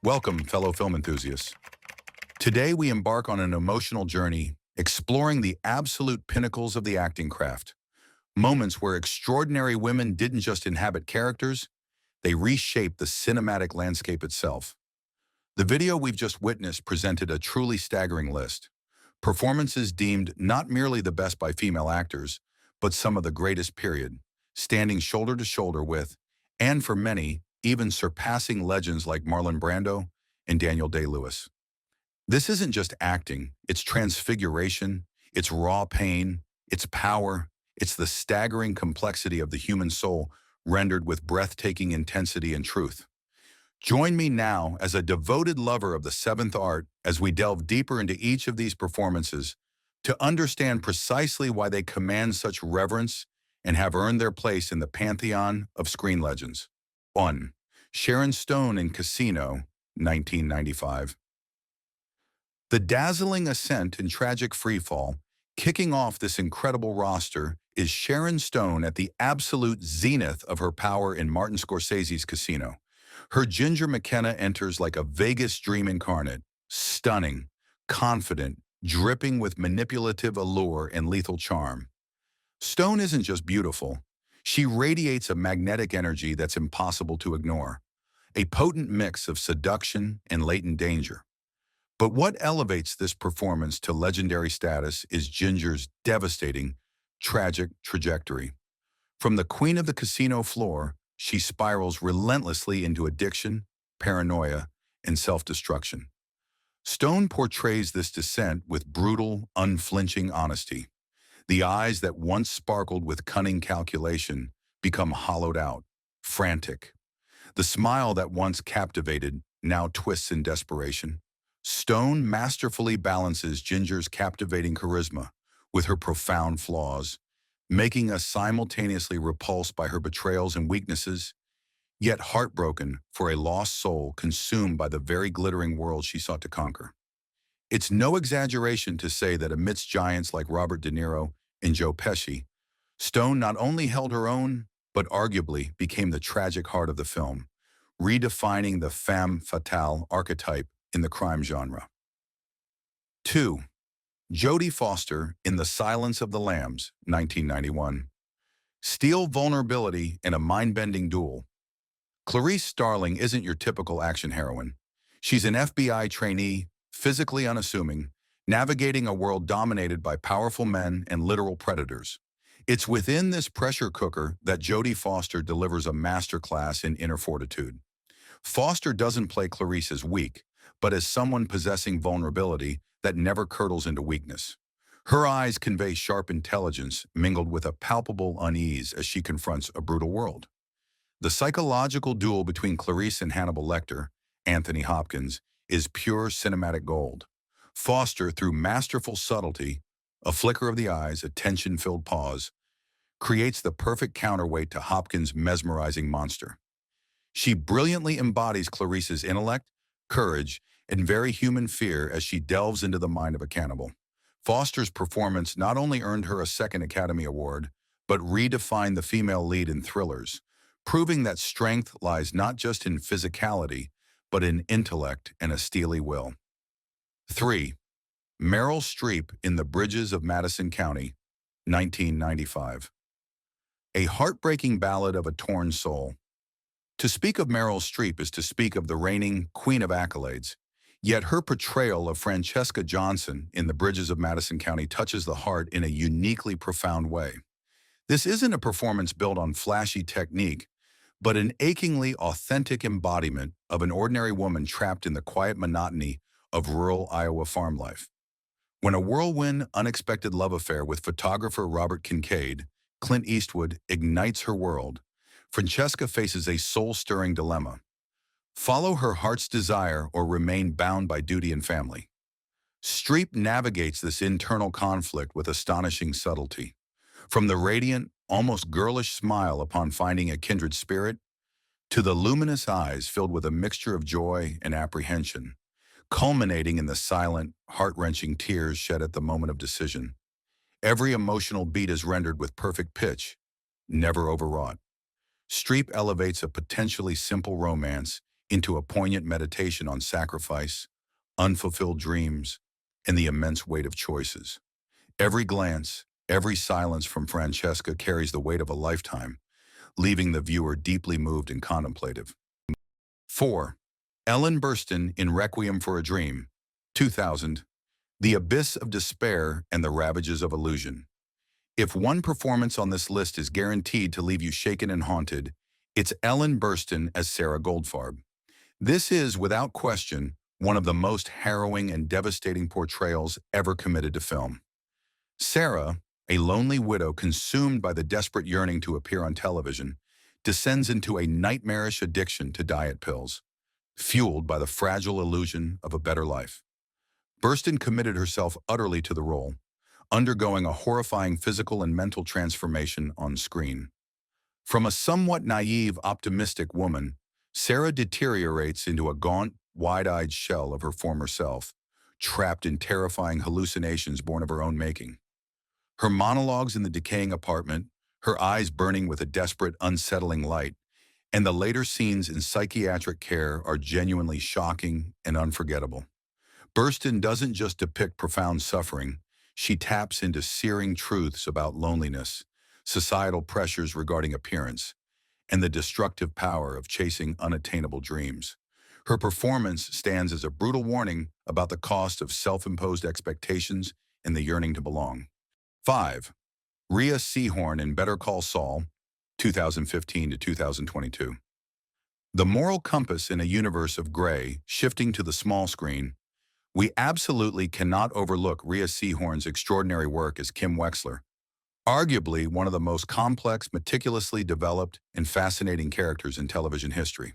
Welcome, fellow film enthusiasts. Today we embark on an emotional journey, exploring the absolute pinnacles of the acting craft. Moments where extraordinary women didn't just inhabit characters, they reshaped the cinematic landscape itself. The video we've just witnessed presented a truly staggering list. Performances deemed not merely the best by female actors, but some of the greatest period, standing shoulder to shoulder with, and for many, even surpassing legends like Marlon Brando and Daniel Day-Lewis. This isn't just acting, it's transfiguration, it's raw pain, it's power, it's the staggering complexity of the human soul rendered with breathtaking intensity and truth. Join me now as a devoted lover of the seventh art as we delve deeper into each of these performances to understand precisely why they command such reverence and have earned their place in the pantheon of screen legends. 1. Sharon Stone in Casino, 1995. The dazzling ascent and tragic freefall, kicking off this incredible roster, is Sharon Stone at the absolute zenith of her power in Martin Scorsese's Casino. Her Ginger McKenna enters like a Vegas dream incarnate, stunning, confident, dripping with manipulative allure and lethal charm. Stone isn't just beautiful. She radiates a magnetic energy that's impossible to ignore, a potent mix of seduction and latent danger. But what elevates this performance to legendary status is Ginger's devastating, tragic trajectory. From the queen of the casino floor, she spirals relentlessly into addiction, paranoia, and self-destruction. Stone portrays this descent with brutal, unflinching honesty. The eyes that once sparkled with cunning calculation become hollowed out, frantic. The smile that once captivated now twists in desperation. Stone masterfully balances Ginger's captivating charisma with her profound flaws, making us simultaneously repulsed by her betrayals and weaknesses, yet heartbroken for a lost soul consumed by the very glittering world she sought to conquer. It's no exaggeration to say that amidst giants like Robert De Niro and Joe Pesci, Stone not only held her own, but arguably became the tragic heart of the film, redefining the femme fatale archetype in the crime genre. 2. Jodie Foster in The Silence of the Lambs, 1991. Steel vulnerability in a mind-bending duel. Clarice Starling isn't your typical action heroine. She's an FBI trainee, physically unassuming, navigating a world dominated by powerful men and literal predators. It's within this pressure cooker that Jodie Foster delivers a masterclass in inner fortitude. Foster doesn't play Clarice as weak, but as someone possessing vulnerability that never curdles into weakness. Her eyes convey sharp intelligence mingled with a palpable unease as she confronts a brutal world. The psychological duel between Clarice and Hannibal Lecter, Anthony Hopkins, is pure cinematic gold. Foster, through masterful subtlety, a flicker of the eyes, a tension-filled pause, creates the perfect counterweight to Hopkins' mesmerizing monster. She brilliantly embodies Clarice's intellect, courage, and very human fear as she delves into the mind of a cannibal. Foster's performance not only earned her a second Academy Award, but redefined the female lead in thrillers, proving that strength lies not just in physicality, but in intellect and a steely will. 3. Meryl Streep in The Bridges of Madison County, 1995. A heartbreaking ballad of a torn soul. To speak of Meryl Streep is to speak of the reigning queen of accolades, yet her portrayal of Francesca Johnson in The Bridges of Madison County touches the heart in a uniquely profound way. This isn't a performance built on flashy technique, but an achingly authentic embodiment of an ordinary woman trapped in the quiet monotony of rural Iowa farm life. When a whirlwind, unexpected love affair with photographer Robert Kincaid, Clint Eastwood, ignites her world, Francesca faces a soul-stirring dilemma: follow her heart's desire or remain bound by duty and family. Streep navigates this internal conflict with astonishing subtlety. From the radiant, almost girlish smile upon finding a kindred spirit, to the luminous eyes filled with a mixture of joy and apprehension, culminating in the silent, heart-wrenching tears shed at the moment of decision. Every emotional beat is rendered with perfect pitch, never overwrought. Streep elevates a potentially simple romance into a poignant meditation on sacrifice, unfulfilled dreams, and the immense weight of choices. Every glance, every silence from Francesca carries the weight of a lifetime, leaving the viewer deeply moved and contemplative. 4. Ellen Burstyn in Requiem for a Dream, 2000, The Abyss of Despair and the Ravages of Illusion. If one performance on this list is guaranteed to leave you shaken and haunted, it's Ellen Burstyn as Sarah Goldfarb. This is, without question, one of the most harrowing and devastating portrayals ever committed to film. Sarah, a lonely widow consumed by the desperate yearning to appear on television, descends into a nightmarish addiction to diet pills, fueled by the fragile illusion of a better life. Burstyn committed herself utterly to the role, undergoing a horrifying physical and mental transformation on screen. From a somewhat naive, optimistic woman, Sarah deteriorates into a gaunt, wide-eyed shell of her former self, trapped in terrifying hallucinations born of her own making. Her monologues in the decaying apartment, her eyes burning with a desperate, unsettling light, and the later scenes in psychiatric care are genuinely shocking and unforgettable. Burstyn doesn't just depict profound suffering, she taps into searing truths about loneliness, societal pressures regarding appearance, and the destructive power of chasing unattainable dreams. Her performance stands as a brutal warning about the cost of self-imposed expectations and the yearning to belong. 5. Rhea Seehorn in Better Call Saul, 2015 to 2022. The moral compass in a universe of gray, shifting to the small screen, we absolutely cannot overlook Rhea Seehorn's extraordinary work as Kim Wexler, arguably one of the most complex, meticulously developed, and fascinating characters in television history.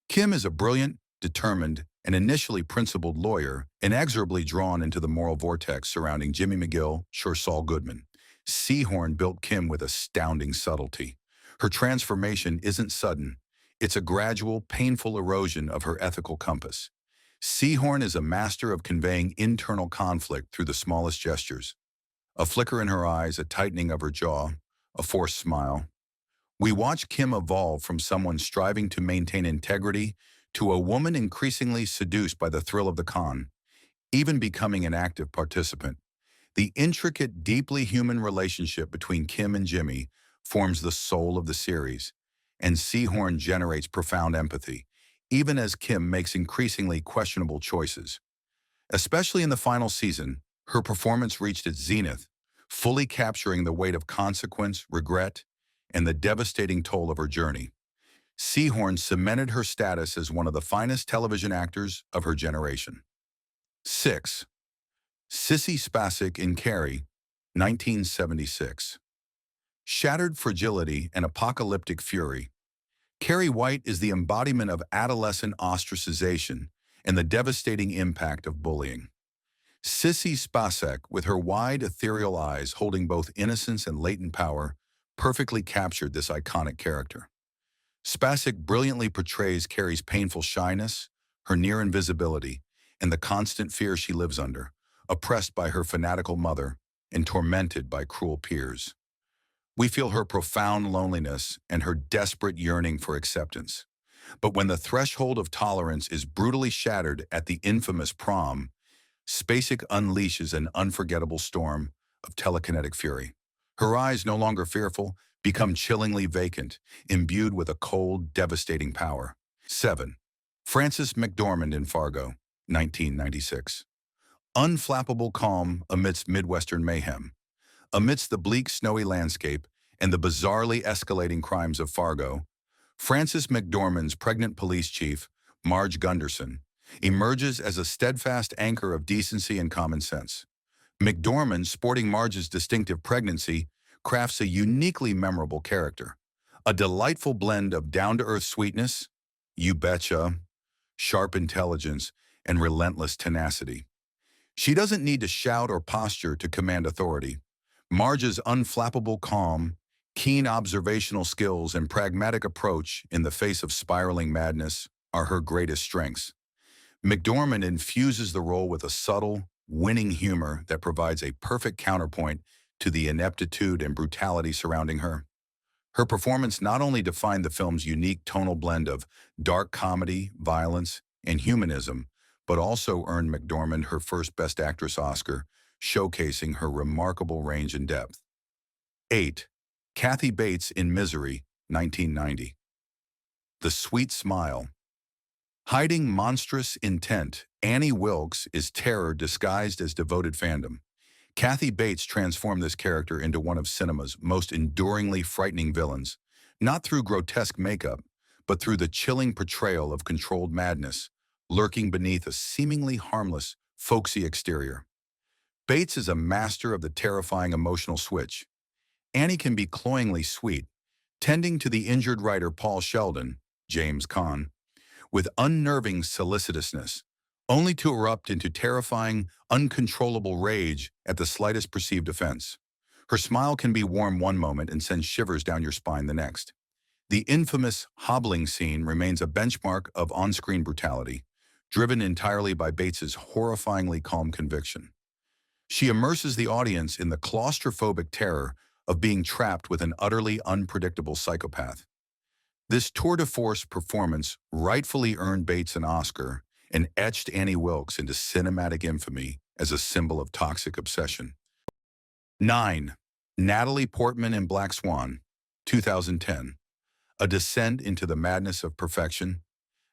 Kim is a brilliant, determined, and initially principled lawyer, inexorably drawn into the moral vortex surrounding Jimmy McGill, Saul Goodman. Seehorn built Kim with astounding subtlety. Her transformation isn't sudden. It's a gradual, painful erosion of her ethical compass. Seehorn is a master of conveying internal conflict through the smallest gestures. A flicker in her eyes, a tightening of her jaw, a forced smile. We watch Kim evolve from someone striving to maintain integrity to a woman increasingly seduced by the thrill of the con, even becoming an active participant. The intricate, deeply human relationship between Kim and Jimmy forms the soul of the series, and Seehorn generates profound empathy, even as Kim makes increasingly questionable choices. Especially in the final season, her performance reached its zenith, fully capturing the weight of consequence, regret, and the devastating toll of her journey. Seehorn cemented her status as one of the finest television actors of her generation. 6. Sissy Spacek in Carrie, 1976. Shattered fragility and apocalyptic fury, Carrie White is the embodiment of adolescent ostracization and the devastating impact of bullying. Sissy Spacek, with her wide, ethereal eyes holding both innocence and latent power, perfectly captured this iconic character. Spacek brilliantly portrays Carrie's painful shyness, her near invisibility, and the constant fear she lives under, oppressed by her fanatical mother and tormented by cruel peers. We feel her profound loneliness and her desperate yearning for acceptance. But when the threshold of tolerance is brutally shattered at the infamous prom, Spacek unleashes an unforgettable storm of telekinetic fury. Her eyes, no longer fearful, become chillingly vacant, imbued with a cold, devastating power. 7. Frances McDormand in Fargo, 1996. Unflappable calm amidst Midwestern mayhem. Amidst the bleak, snowy landscape and the bizarrely escalating crimes of Fargo, Frances McDormand's pregnant police chief, Marge Gunderson, emerges as a steadfast anchor of decency and common sense. McDormand, sporting Marge's distinctive pregnancy, crafts a uniquely memorable character, a delightful blend of down-to-earth sweetness, you betcha, sharp intelligence, and relentless tenacity. She doesn't need to shout or posture to command authority. Marge's unflappable calm, keen observational skills, and pragmatic approach in the face of spiraling madness are her greatest strengths. McDormand infuses the role with a subtle, winning humor that provides a perfect counterpoint to the ineptitude and brutality surrounding her. Her performance not only defined the film's unique tonal blend of dark comedy, violence, and humanism, but also earned McDormand her first Best Actress Oscar, showcasing her remarkable range and depth. 8. Kathy Bates in Misery, 1990. The Sweet Smile. Hiding monstrous intent, Annie Wilkes is terror disguised as devoted fandom. Kathy Bates transformed this character into one of cinema's most enduringly frightening villains, not through grotesque makeup, but through the chilling portrayal of controlled madness, lurking beneath a seemingly harmless, folksy exterior. Bates is a master of the terrifying emotional switch. Annie can be cloyingly sweet, tending to the injured writer Paul Sheldon, James Caan, with unnerving solicitousness, only to erupt into terrifying, uncontrollable rage at the slightest perceived offense. Her smile can be warm one moment and send shivers down your spine the next. The infamous hobbling scene remains a benchmark of on-screen brutality, driven entirely by Bates's horrifyingly calm conviction. She immerses the audience in the claustrophobic terror of being trapped with an utterly unpredictable psychopath. This tour de force performance rightfully earned Bates an Oscar and etched Annie Wilkes into cinematic infamy as a symbol of toxic obsession. 9. Natalie Portman in Black Swan, 2010. A descent into the madness of perfection.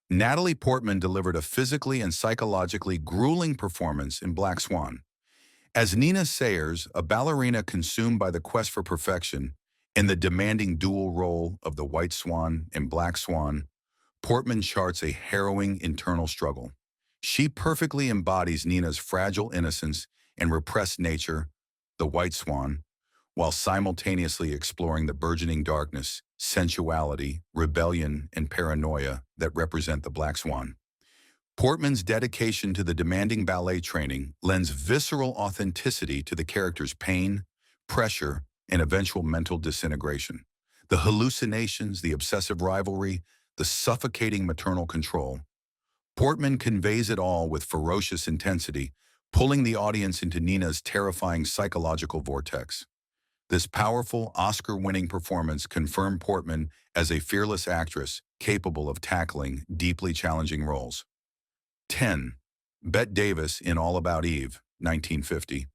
Natalie Portman delivered a physically and psychologically grueling performance in Black Swan. As Nina Sayers, a ballerina consumed by the quest for perfection, in the demanding dual role of the White Swan and Black Swan, Portman charts a harrowing internal struggle. She perfectly embodies Nina's fragile innocence and repressed nature, the White Swan, while simultaneously exploring the burgeoning darkness, sensuality, rebellion, and paranoia that represent the Black Swan. Portman's dedication to the demanding ballet training lends visceral authenticity to the character's pain, pressure, and eventual mental disintegration. The hallucinations, the obsessive rivalry, the suffocating maternal control. Portman conveys it all with ferocious intensity, pulling the audience into Nina's terrifying psychological vortex. This powerful, Oscar-winning performance confirmed Portman as a fearless actress capable of tackling deeply challenging roles. 10. Bette Davis in All About Eve, 1950.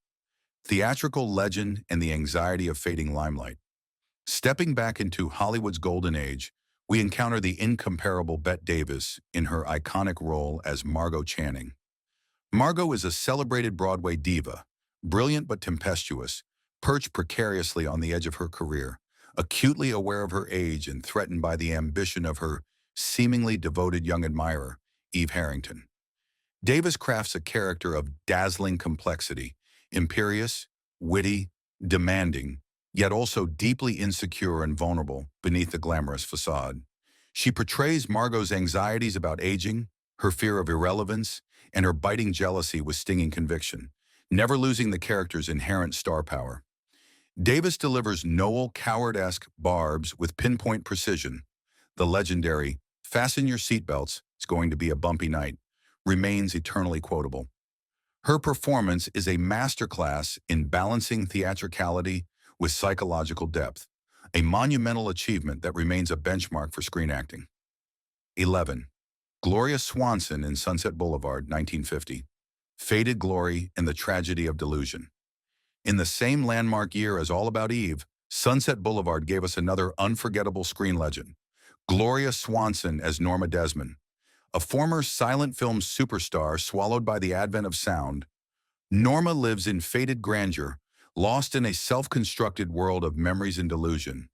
Theatrical legend and the anxiety of fading limelight. Stepping back into Hollywood's golden age, we encounter the incomparable Bette Davis in her iconic role as Margot Channing. Margot is a celebrated Broadway diva, brilliant but tempestuous, perched precariously on the edge of her career, acutely aware of her age and threatened by the ambition of her seemingly devoted young admirer, Eve Harrington. Davis crafts a character of dazzling complexity, imperious, witty, demanding, yet also deeply insecure and vulnerable beneath the glamorous facade. She portrays Margot's anxieties about aging, her fear of irrelevance, and her biting jealousy with stinging conviction, never losing the character's inherent star power. Davis delivers Noel Coward-esque barbs with pinpoint precision. The legendary, "Fasten your seatbelts, it's going to be a bumpy night," remains eternally quotable. Her performance is a masterclass in balancing theatricality with psychological depth, a monumental achievement that remains a benchmark for screen acting. 11. Gloria Swanson in Sunset Boulevard, 1950. Faded glory and the tragedy of delusion. In the same landmark year as All About Eve, Sunset Boulevard gave us another unforgettable screen legend, Gloria Swanson as Norma Desmond. A former silent film superstar swallowed by the advent of sound, Norma lives in faded grandeur, lost in a self-constructed world of memories and delusion.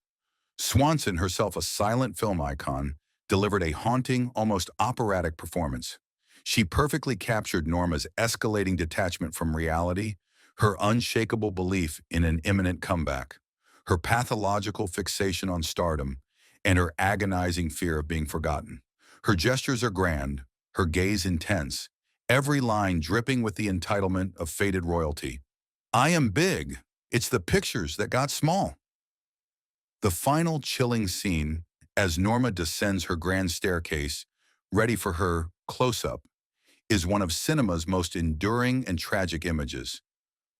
Swanson, herself a silent film icon, delivered a haunting, almost operatic performance. She perfectly captured Norma's escalating detachment from reality, her unshakable belief in an imminent comeback, her pathological fixation on stardom, and her agonizing fear of being forgotten. Her gestures are grand, her gaze intense, every line dripping with the entitlement of faded royalty. "I am big. It's the pictures that got small." The final chilling scene, as Norma descends her grand staircase, ready for her close-up, is one of cinema's most enduring and tragic images,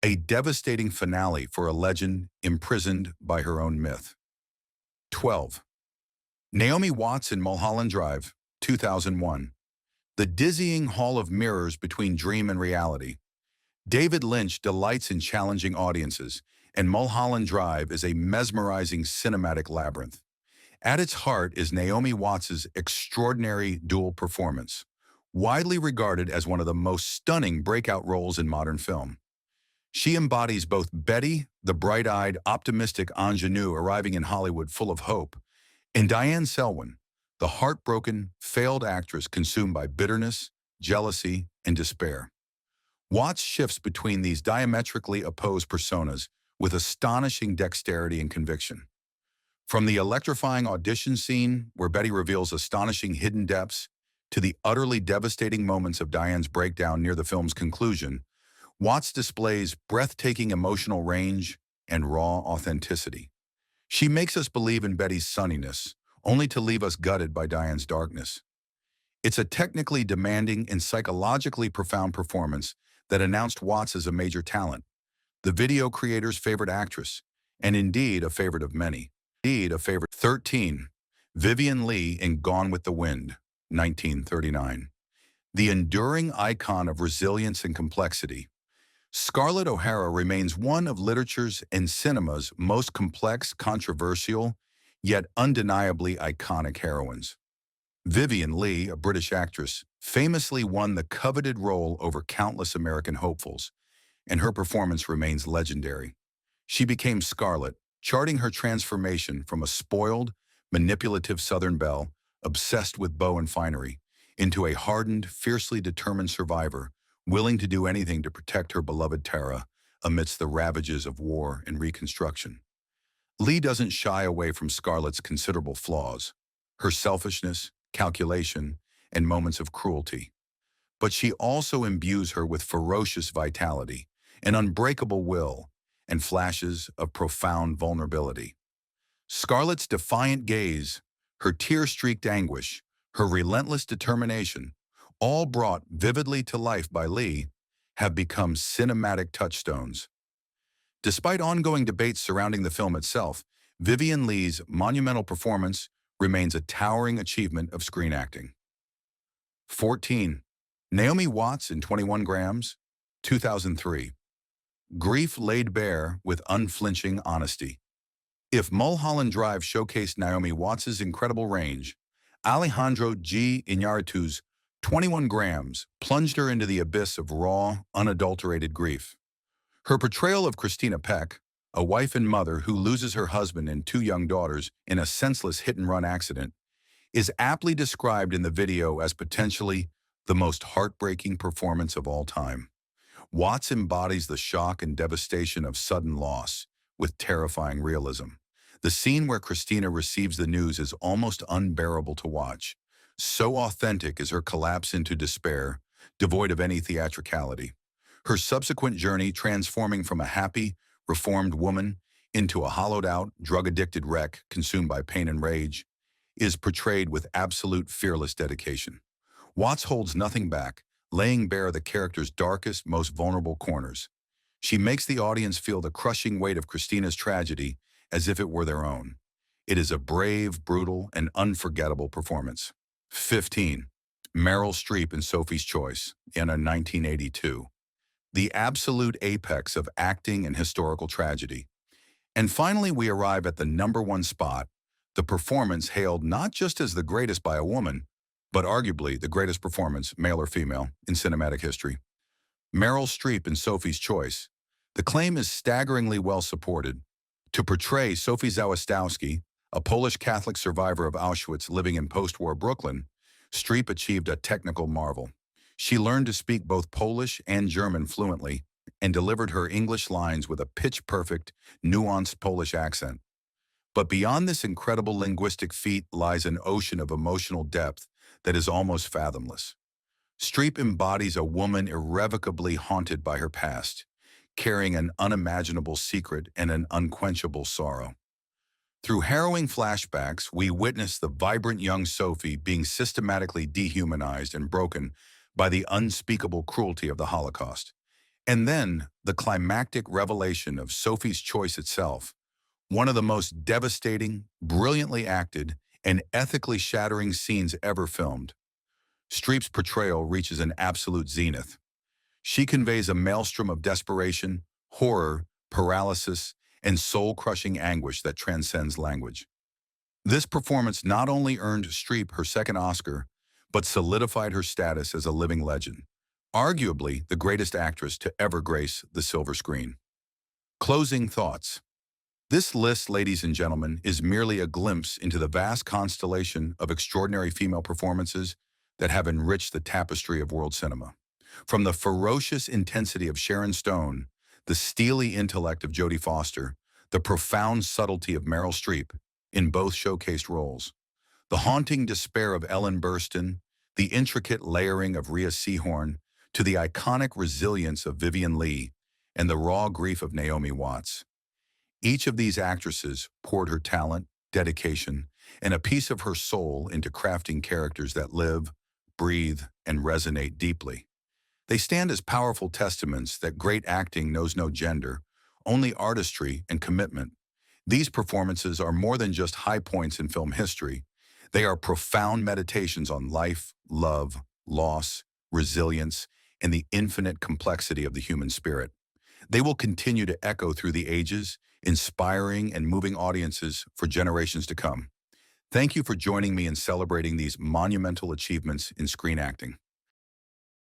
a devastating finale for a legend imprisoned by her own myth. 12. Naomi Watts in Mulholland Drive, 2001. The dizzying hall of mirrors between dream and reality. David Lynch delights in challenging audiences, and Mulholland Drive is a mesmerizing cinematic labyrinth. At its heart is Naomi Watts's extraordinary dual performance, widely regarded as one of the most stunning breakout roles in modern film. She embodies both Betty, the bright-eyed, optimistic ingenue arriving in Hollywood full of hope, and Diane Selwyn, the heartbroken, failed actress consumed by bitterness, jealousy, and despair. Watts shifts between these diametrically opposed personas with astonishing dexterity and conviction. From the electrifying audition scene, where Betty reveals astonishing hidden depths, to the utterly devastating moments of Diane's breakdown near the film's conclusion, Watts displays breathtaking emotional range and raw authenticity. She makes us believe in Betty's sunniness, only to leave us gutted by Diane's darkness. It's a technically demanding and psychologically profound performance that announced Watts as a major talent, the video creator's favorite actress, and indeed a favorite of many. 13. Vivien Leigh in Gone with the Wind, 1939. The enduring icon of resilience and complexity, Scarlett O'Hara remains one of literature's and cinema's most complex, controversial, yet undeniably iconic heroines. Vivien Leigh, a British actress, famously won the coveted role over countless American hopefuls, and her performance remains legendary. She became Scarlett, charting her transformation from a spoiled, manipulative Southern belle, obsessed with bow and finery, into a hardened, fiercely determined survivor, willing to do anything to protect her beloved Tara amidst the ravages of war and Reconstruction. Leigh doesn't shy away from Scarlett's considerable flaws, her selfishness, calculation, and moments of cruelty. But she also imbues her with ferocious vitality, an unbreakable will, and flashes of profound vulnerability. Scarlett's defiant gaze, her tear-streaked anguish, her relentless determination, all brought vividly to life by Leigh, have become cinematic touchstones. Despite ongoing debates surrounding the film itself, Vivien Leigh's monumental performance remains a towering achievement of screen acting. 14. Naomi Watts in 21 Grams, 2003. Grief laid bare with unflinching honesty. If Mulholland Drive showcased Naomi Watts's incredible range, Alejandro G. Iñárritu's 21 Grams plunged her into the abyss of raw, unadulterated grief. Her portrayal of Christina Peck, a wife and mother who loses her husband and two young daughters in a senseless hit-and-run accident, is aptly described in the video as potentially the most heartbreaking performance of all time. Watts embodies the shock and devastation of sudden loss with terrifying realism. The scene where Christina receives the news is almost unbearable to watch. So authentic is her collapse into despair, devoid of any theatricality. Her subsequent journey transforming from a happy, reformed woman into a hollowed-out, drug-addicted wreck consumed by pain and rage is portrayed with absolute fearless dedication. Watts holds nothing back, laying bare the character's darkest, most vulnerable corners. She makes the audience feel the crushing weight of Christina's tragedy as if it were their own. It is a brave, brutal, and unforgettable performance. 15. Meryl Streep in Sophie's Choice, in a 1982. The absolute apex of acting and historical tragedy. And finally, we arrive at the #1 spot, the performance hailed not just as the greatest by a woman, but arguably the greatest performance, male or female, in cinematic history. Meryl Streep in Sophie's Choice. The claim is staggeringly well supported. To portray Sophie Zawistowski, a Polish Catholic survivor of Auschwitz living in post-war Brooklyn, Streep achieved a technical marvel. She learned to speak both Polish and German fluently and delivered her English lines with a pitch-perfect, nuanced Polish accent. But beyond this incredible linguistic feat lies an ocean of emotional depth that is almost fathomless. Streep embodies a woman irrevocably haunted by her past, carrying an unimaginable secret and an unquenchable sorrow. Through harrowing flashbacks, we witness the vibrant young Sophie being systematically dehumanized and broken by the unspeakable cruelty of the Holocaust. And then, the climactic revelation of Sophie's Choice itself, One of the most devastating, brilliantly acted, and ethically shattering scenes ever filmed. Streep's portrayal reaches an absolute zenith. She conveys a maelstrom of desperation, horror, paralysis, and soul-crushing anguish that transcends language. This performance not only earned Streep her second Oscar, but solidified her status as a living legend, arguably the greatest actress to ever grace the silver screen. Closing thoughts. This list, ladies and gentlemen, is merely a glimpse into the vast constellation of extraordinary female performances that have enriched the tapestry of world cinema. From the ferocious intensity of Sharon Stone, the steely intellect of Jodie Foster, the profound subtlety of Meryl Streep, in both showcased roles, the haunting despair of Ellen Burstyn, the intricate layering of Rhea Seehorn, to the iconic resilience of Vivien Leigh, and the raw grief of Naomi Watts. Each of these actresses poured her talent, dedication, and a piece of her soul into crafting characters that live, breathe, and resonate deeply. They stand as powerful testaments that great acting knows no gender, only artistry and commitment. These performances are more than just high points in film history. They are profound meditations on life, love, loss, resilience, and the infinite complexity of the human spirit. They will continue to echo through the ages, inspiring and moving audiences for generations to come. Thank you for joining me in celebrating these monumental achievements in screen acting.